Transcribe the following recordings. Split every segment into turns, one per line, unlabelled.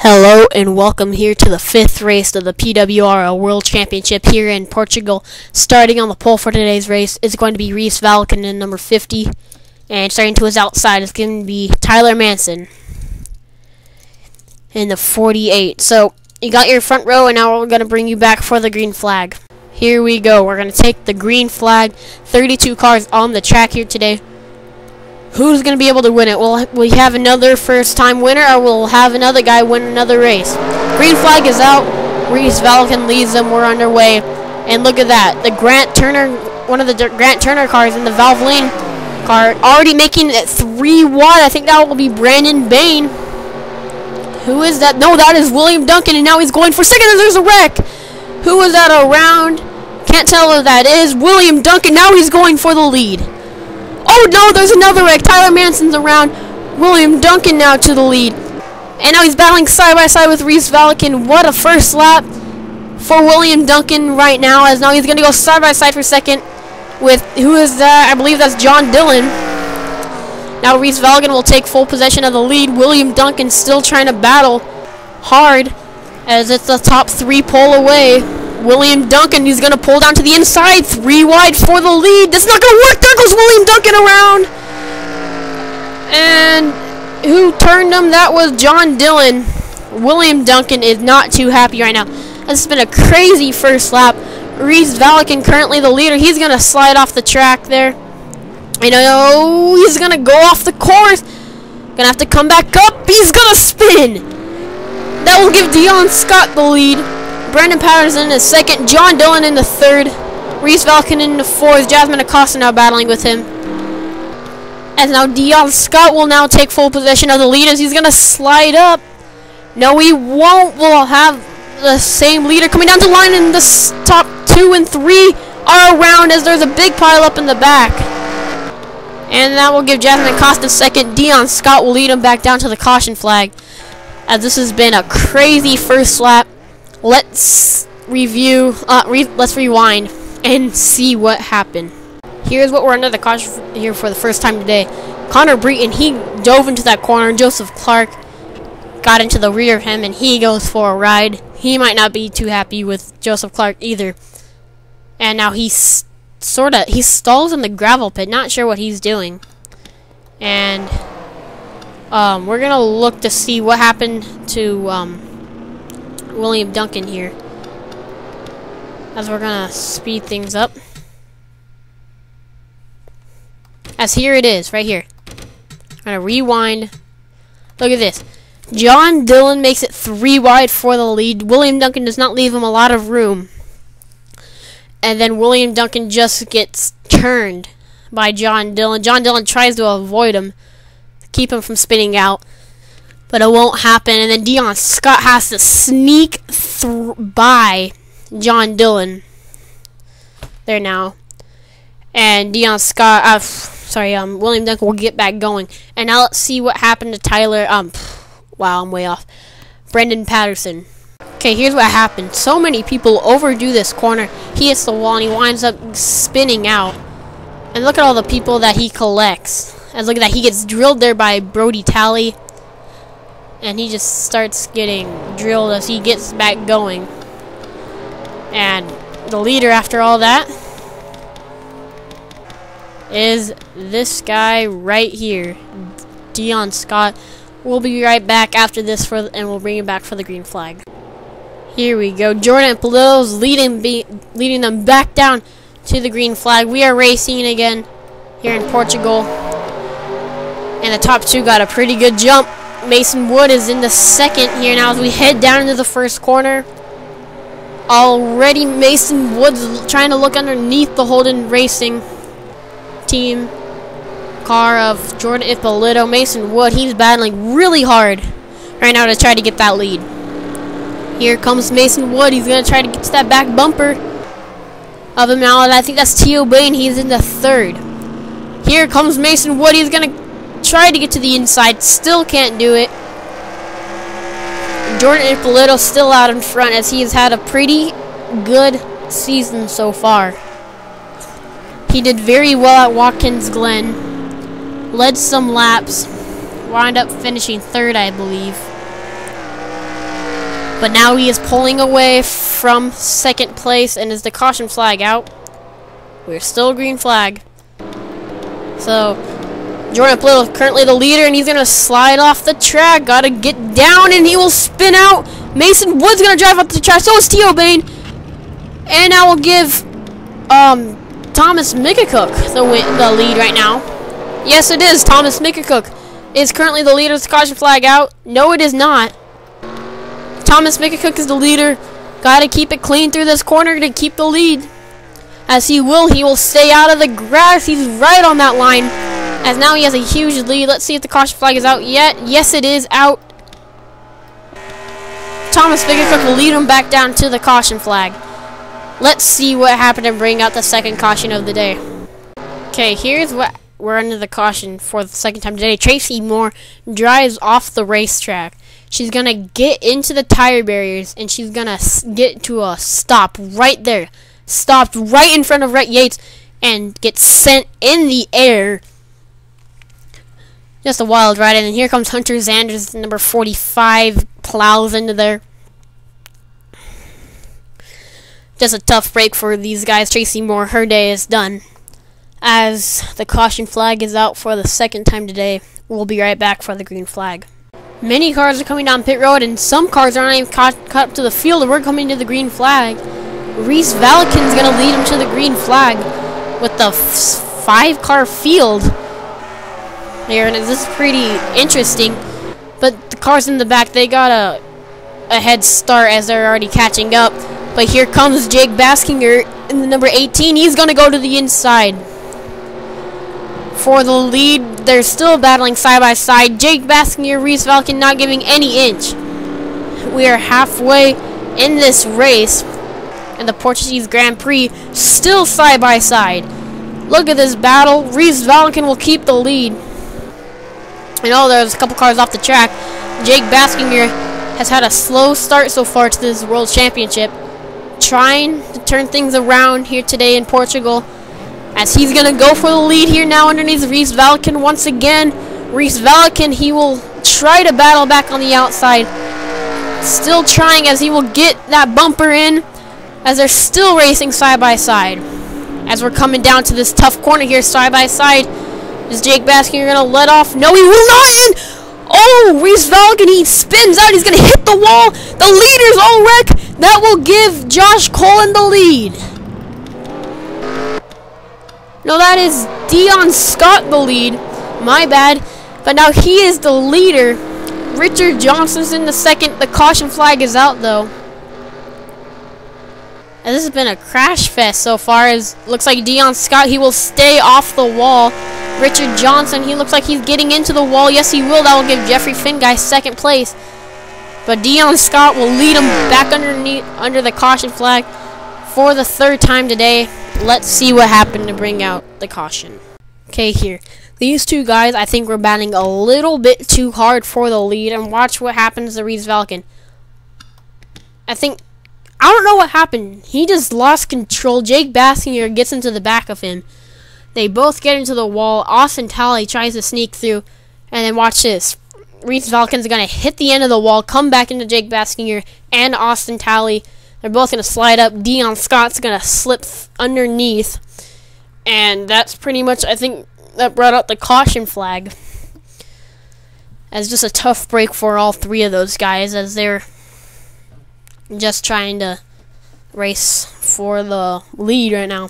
Hello and welcome here to the fifth race of the PWRL World Championship here in Portugal. Starting on the pole for today's race is going to be Reese Valken in number 50. And starting to his outside is going to be Tyler Manson in the 48. So you got your front row and now we're going to bring you back for the green flag. Here we go. We're going to take the green flag. 32 cars on the track here today. Who's going to be able to win it? Will we have another first-time winner, or will have another guy win another race? Green flag is out. Reese Valken leads them. We're underway. And look at that. The Grant Turner, one of the Grant Turner cars in the Valvoline car, already making it 3 wide. I think that will be Brandon Bain. Who is that? No, that is William Duncan, and now he's going for second, and there's a wreck. Who is that around? Can't tell who that is. William Duncan. Now he's going for the lead. Oh no, there's another wreck. Tyler Manson's around. William Duncan now to the lead. And now he's battling side by side with Reese Valken. What a first lap for William Duncan right now, as now he's going to go side by side for second with, who is that? I believe that's John Dillon. Now Reese Valken will take full possession of the lead. William Duncan still trying to battle hard as it's the top 3 pole away. William Duncan, he's going to pull down to the inside. 3 wide for the lead. That's not going to work. There goes William Duncan around. And who turned him? That was John Dillon. William Duncan is not too happy right now. This has been a crazy first lap. Reese Valken, currently the leader. He's going to slide off the track there. I know he's going to go off the course. Going to have to come back up. He's going to spin. That will give Dion Scott the lead. Brandon Patterson in second, John Dillon in the third, Reese Valken in the fourth, Jasmine Acosta now battling with him. And now Dion Scott will now take full possession of the lead as he's going to slide up. No, he won't. We'll have the same leader coming down the line, and the top 2 and 3 are around as there's a big pile up in the back. And that will give Jasmine Acosta second. Dion Scott will lead him back down to the caution flag, as this has been a crazy first lap. Let's review, let's rewind and see what happened. Here's what we're under the caution here for the first time today. Connor Breton, he dove into that corner. Joseph Clark got into the rear of him, and he goes for a ride. He might not be too happy with Joseph Clark either. And now he stalls in the gravel pit, not sure what he's doing. And we're gonna look to see what happened to William Duncan here, as we're gonna speed things up. As here it is, right here. I'm gonna rewind. Look at this. John Dillon makes it 3 wide for the lead. William Duncan does not leave him a lot of room. And then William Duncan just gets turned by John Dillon. John Dillon tries to avoid him, to keep him from spinning out, but it won't happen. And then Dion Scott has to sneak by John Dillon there now. And Dion Scott, William Duncan will get back going. And now let's see what happened to Tyler. Wow, I'm way off. Brendan Patterson. Okay, here's what happened. So many people overdo this corner. He hits the wall and he winds up spinning out. And look at all the people that he collects. And look at that, he gets drilled there by Brody Talley. And he just starts getting drilled as he gets back going. And the leader after all that is this guy right here, Dion Scott. We'll be right back after this and we'll bring him back for the green flag. Here we go. Jordan Polito's leading them back down to the green flag. We are racing again here in Portugal. And the top 2 got a pretty good jump. Mason Wood is in the second here now as we head down into the first corner. Already Mason Wood's trying to look underneath the Holden Racing team car of Jordan Ippolito. Mason Wood, he's battling really hard right now to try to get that lead. Here comes Mason Wood. He's going to try to get to that back bumper of him now. And I think that's Tio Bain. He's in the third. Here comes Mason Wood. He's going to try to get to the inside, still can't do it. Jordan Ippolito still out in front as he has had a pretty good season so far. He did very well at Watkins Glen, led some laps, wound up finishing third, I believe. But now he is pulling away from second place, and is the caution flag out? We're still green flag. So Jordan Little currently the leader, and he's gonna slide off the track. Gotta get down, and he will spin out. Mason Wood's gonna drive up the track. So is Theo Bain, and I will give Thomas Mickacook the lead right now. Yes, it is. Thomas Mickacook is currently the leader. Is the caution flag out? No, it is not. Thomas Mickacook is the leader. Gotta keep it clean through this corner to keep the lead. As he will stay out of the grass. He's right on that line. As now he has a huge lead. Let's see if the caution flag is out yet. Yes, it is out. Thomas Mickacook will lead him back down to the caution flag. Let's see what happened and bring out the second caution of the day. Okay, here's what we're under the caution for the second time today. Tracy Moore drives off the racetrack. She's going to get into the tire barriers, and she's going to get to a stop right there. Stopped right in front of Rhett Yates and gets sent in the air. Just a wild ride. And here comes Hunter Zanders, number 45, plows into there. Just a tough break for these guys. Tracy Moore, her day is done. As the caution flag is out for the second time today, we'll be right back for the green flag. Many cars are coming down pit road, and some cars aren't even caught up to the field, and we're coming to the green flag. Reese Valican's going to lead him to the green flag with the 5-car field there, and this is pretty interesting. But the cars in the back, they got a head start as they're already catching up. But here comes Jake Baskinger in the number 18. He's going to go to the inside for the lead. They're still battling side by side. Jake Baskinger, Reese Valican not giving any inch. We are halfway in this race. And the Portuguese Grand Prix still side by side. Look at this battle. Reese Valican will keep the lead. I know there's a couple cars off the track. Jake Baskinger has had a slow start so far to this World Championship. Trying to turn things around here today in Portugal. As he's going to go for the lead here now underneath Reese Valican once again. Reese Valican, he will try to battle back on the outside. Still trying as he will get that bumper in. As they're still racing side by side. As we're coming down to this tough corner here side by side. Is Jake Baskinger going to let off? No, he will not in! Oh, Reese Valican, he spins out. He's going to hit the wall. The leader's all wreck. That will give Josh Cullen the lead. No, that is Dion Scott the lead. My bad. But now he is the leader. Richard Johnson's in the second. The caution flag is out, though. And this has been a crash fest so far. As looks like Dion Scott, he will stay off the wall. Richard Johnson, he looks like he's getting into the wall. Yes, he will. That will give Jeffrey Finguy second place. But Dion Scott will lead him back under the caution flag for the third time today. Let's see what happened to bring out the caution. Okay, here. These two guys, I think, were batting a little bit too hard for the lead. And watch what happens to Reese Valican. I don't know what happened. He just lost control. Jake Baskinger gets into the back of him. They both get into the wall. Austin Talley tries to sneak through. And then watch this. Reese Valican's going to hit the end of the wall, come back into Jake Baskinger and Austin Talley. They're both going to slide up. Dion Scott's going to slip underneath. And that's pretty much, I think, that brought out the caution flag. As just a tough break for all three of those guys as they're just trying to race for the lead right now.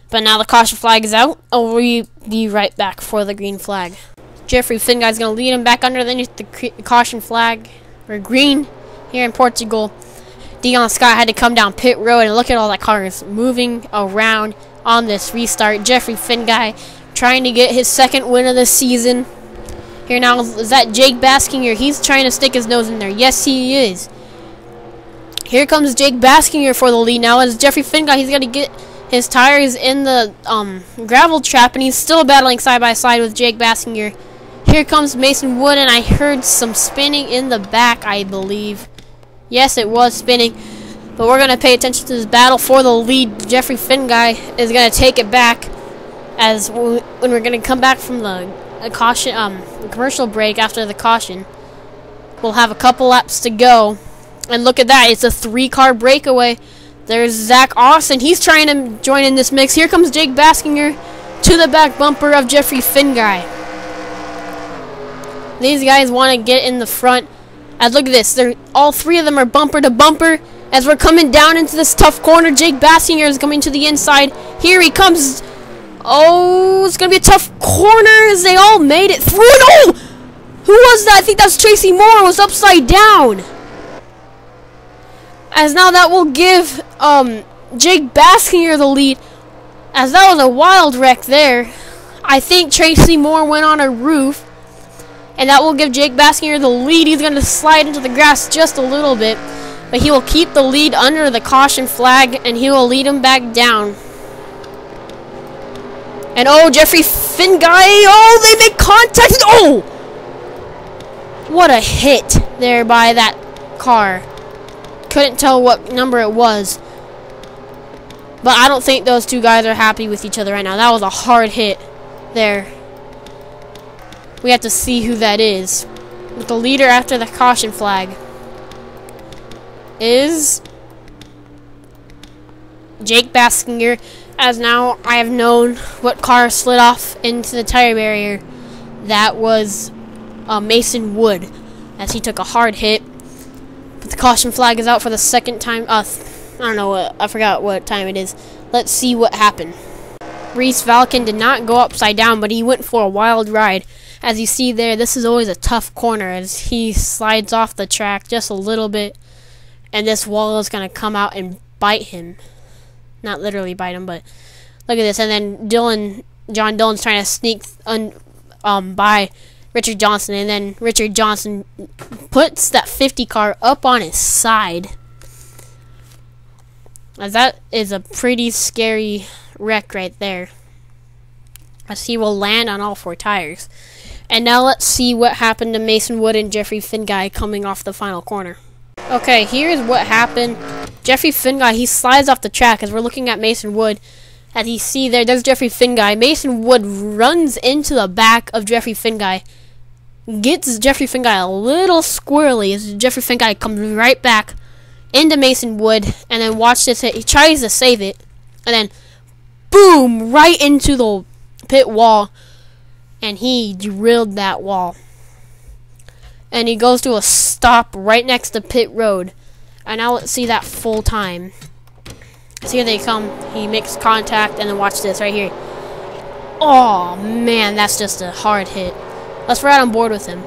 But now the caution flag is out. I'll be right back for the green flag. Jeffrey Finguy's going to lead him back underneath the caution flag. Or green here in Portugal. Dion Scott had to come down pit road, and look at all the cars moving around on this restart. Jeffrey Finguy trying to get his second win of the season. Here now is that Jake Baskinger. He's trying to stick his nose in there. Yes, he is. Here comes Jake Baskinger for the lead now. As Jeffrey Finguy, he's going to get his tires in the gravel trap, and he's still battling side by side with Jake Baskinger. Here comes Mason Wood, and I heard some spinning in the back, I believe. Yes, it was spinning. But we're going to pay attention to this battle for the lead. Jeffrey Finguy is going to take it back as when we're going to come back from the commercial break after the caution. We'll have a couple laps to go And look at that. It's a 3-car breakaway. There's Zach Austin. He's trying to join in this mix. Here comes Jake Baskinger to the back bumper of Jeffrey Finguy. These guys want to get in the front. And look at this. All 3 of them are bumper to bumper. As we're coming down into this tough corner, Jake Baskinger is coming to the inside. Here he comes. Oh, it's going to be a tough corner as they all made it through. No! Who was that? I think that was Tracy Moore. Was upside down. As now that will give Jake Baskinger the lead. As that was a wild wreck there. I think Tracy Moore went on a roof. And that will give Jake Baskinger the lead. He's going to slide into the grass just a little bit. But he will keep the lead under the caution flag. And he will lead him back down. And oh, Jeffrey Finguy. Oh, they make contact. Oh! What a hit there by that car. Couldn't tell what number it was. But I don't think those 2 guys are happy with each other right now. That was a hard hit there. We have to see who that is. But the leader after the caution flag is Jake Baskinger. As now I have known what car slid off into the tire barrier. That was Mason Wood, as he took a hard hit. But the caution flag is out for the second time. I don't know. I forgot what time it is. Let's see what happened. Reese Valken did not go upside down, but he went for a wild ride. As you see there, this is always a tough corner as he slides off the track just a little bit. And this wall is going to come out and bite him. Not literally bite him, but look at this. And then John Dillon's trying to sneak by Richard Johnson. And then Richard Johnson puts that 50 car up on his side. As that is a pretty scary wreck right there. As he will land on all 4 tires. And now let's see what happened to Mason Wood and Jeffrey Finguy coming off the final corner. Okay, here's what happened. Jeffrey Finguy, he slides off the track as we're looking at Mason Wood. As you see there's Jeffrey Finguy. Mason Wood runs into the back of Jeffrey Finguy. Gets Jeffrey Finguy a little squirrely as Jeffrey Finguy comes right back into Mason Wood. And then watch this hit. He tries to save it. And then, boom, right into the pit wall. And he drilled that wall. And he goes to a stop right next to pit road. And now let's see that full time. So here they come. He makes contact. And then watch this right here. Oh, man, that's just a hard hit. Let's ride on board with him.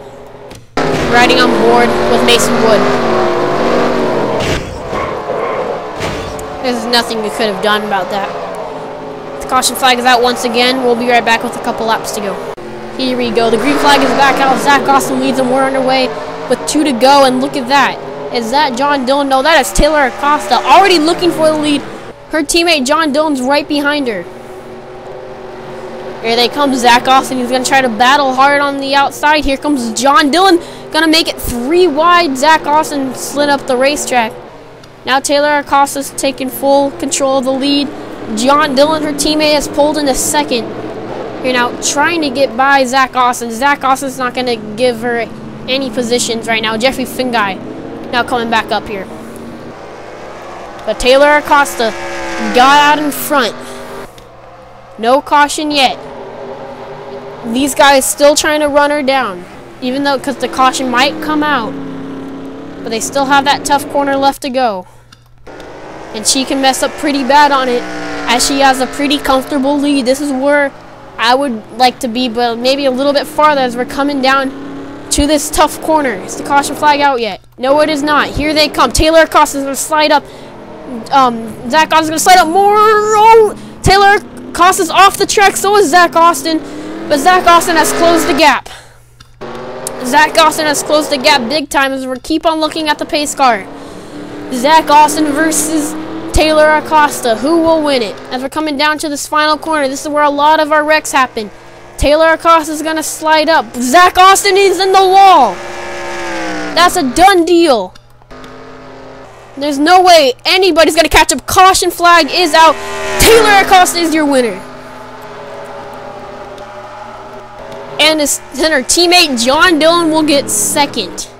Riding on board with Mason Wood. There's nothing we could have done about that. The caution flag is out once again. We'll be right back with a couple laps to go. Here we go. The green flag is back out. Zach Austin leads and we're underway with 2 to go. And look at that. Is that John Dillon? No, that is Taylor Acosta already looking for the lead. Her teammate John Dillon's right behind her. Here they come, Zach Austin. He's going to try to battle hard on the outside. Here comes John Dillon. Going to make it 3 wide. Zach Austin slid up the racetrack. Now Taylor Acosta's taking full control of the lead. John Dillon, her teammate, has pulled into second. Here now, trying to get by Zach Austin. Zach Austin's not going to give her any positions right now. Jeffrey Finguy now coming back up here. But Taylor Acosta got out in front. No caution yet. These guys still trying to run her down. Even though, because the caution might come out. But they still have that tough corner left to go. And she can mess up pretty bad on it. As she has a pretty comfortable lead. This is where I would like to be, but maybe a little bit farther as we're coming down to this tough corner. Is the caution flag out yet? No, it is not. Here they come. Taylor Acosta is going to slide up. Zach Austin is going to slide up more. Oh, Taylor Acosta's off the track. So is Zach Austin. But Zach Austin has closed the gap. Zach Austin has closed the gap big time as we keep on looking at the pace car. Zach Austin versus Taylor Acosta. Who will win it? As we're coming down to this final corner, this is where a lot of our wrecks happen. Taylor Acosta is going to slide up. Zach Austin is in the wall. That's a done deal. There's no way anybody's going to catch up. Caution flag is out. Taylor Acosta is your winner. And her teammate John Dillon will get second.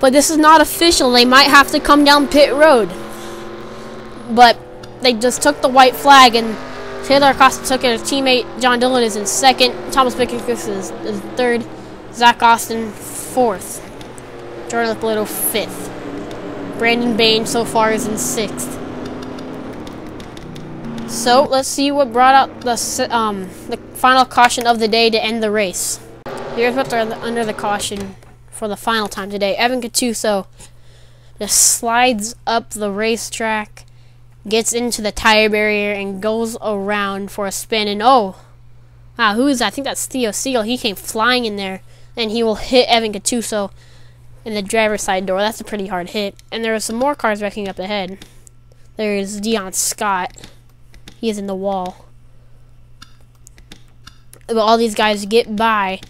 But this is not official. They might have to come down pit road. But they just took the white flag, and Taylor Acosta took it. His teammate John Dillon is in second. Thomas Pickens is third. Zach Austin fourth. Jordan Lippolito fifth. Brandon Bain so far is in sixth. So let's see what brought out the final caution of the day to end the race. Here's what's under the caution for the final time today. Evan Gattuso just slides up the racetrack, gets into the tire barrier, and goes around for a spin. And oh, wow, who is that? I think that's Theo Siegel. He came flying in there, and he will hit Evan Gattuso in the driver's side door. That's a pretty hard hit. And there are some more cars wrecking up ahead. There's Dion Scott. He is in the wall. But all these guys get by.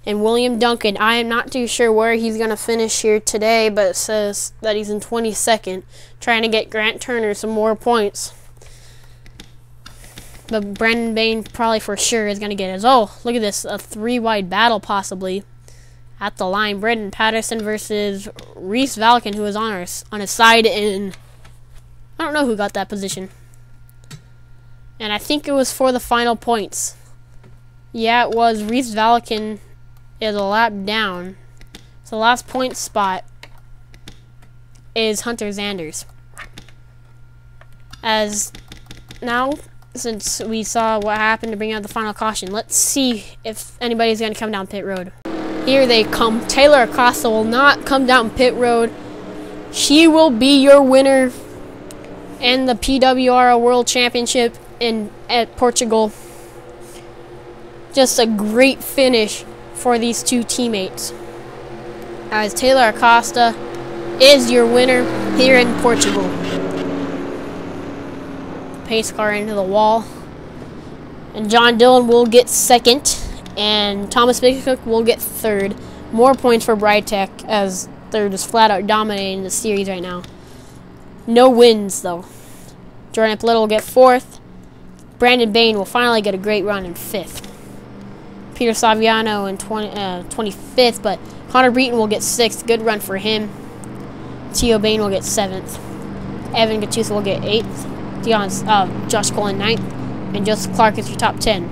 And William Duncan, I am not too sure where he's going to finish here today, but it says that he's in 22nd, trying to get Grant Turner some more points. But Brandon Bain probably for sure is going to get his. Oh, look at this. A 3-wide battle possibly at the line. Brendan Patterson versus Reese Valken, who was on his side in... I don't know who got that position. And I think it was for the final points. Yeah, it was. Reese Valken is a lap down. So the last point spot is Hunter Zanders. As now, since we saw what happened to bring out the final caution, let's see if anybody's going to come down pit road. Here they come. Taylor Acosta will not come down pit road. She will be your winner in the PWRL World Championship at Portugal. Just a great finish for these two teammates, as Taylor Acosta is your winner here in Portugal. Pace car into the wall, and John Dillon will get second, and Thomas Bickcock will get third. More points for Brytech, as they're just flat out dominating the series right now. No wins though. Jordan Lippolito will get fourth. Brandon Bain will finally get a great run in fifth. Peter Saviano in 25th, but Connor Breton will get sixth. Good run for him. Theo Bain will get seventh. Evan Gattuso will get eighth. Josh Cole in ninth, and Joseph Clark is your top 10.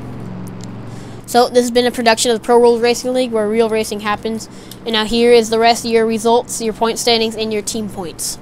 So this has been a production of the Pro Rules Racing League, where real racing happens. And now here is the rest of your results, your point standings, and your team points.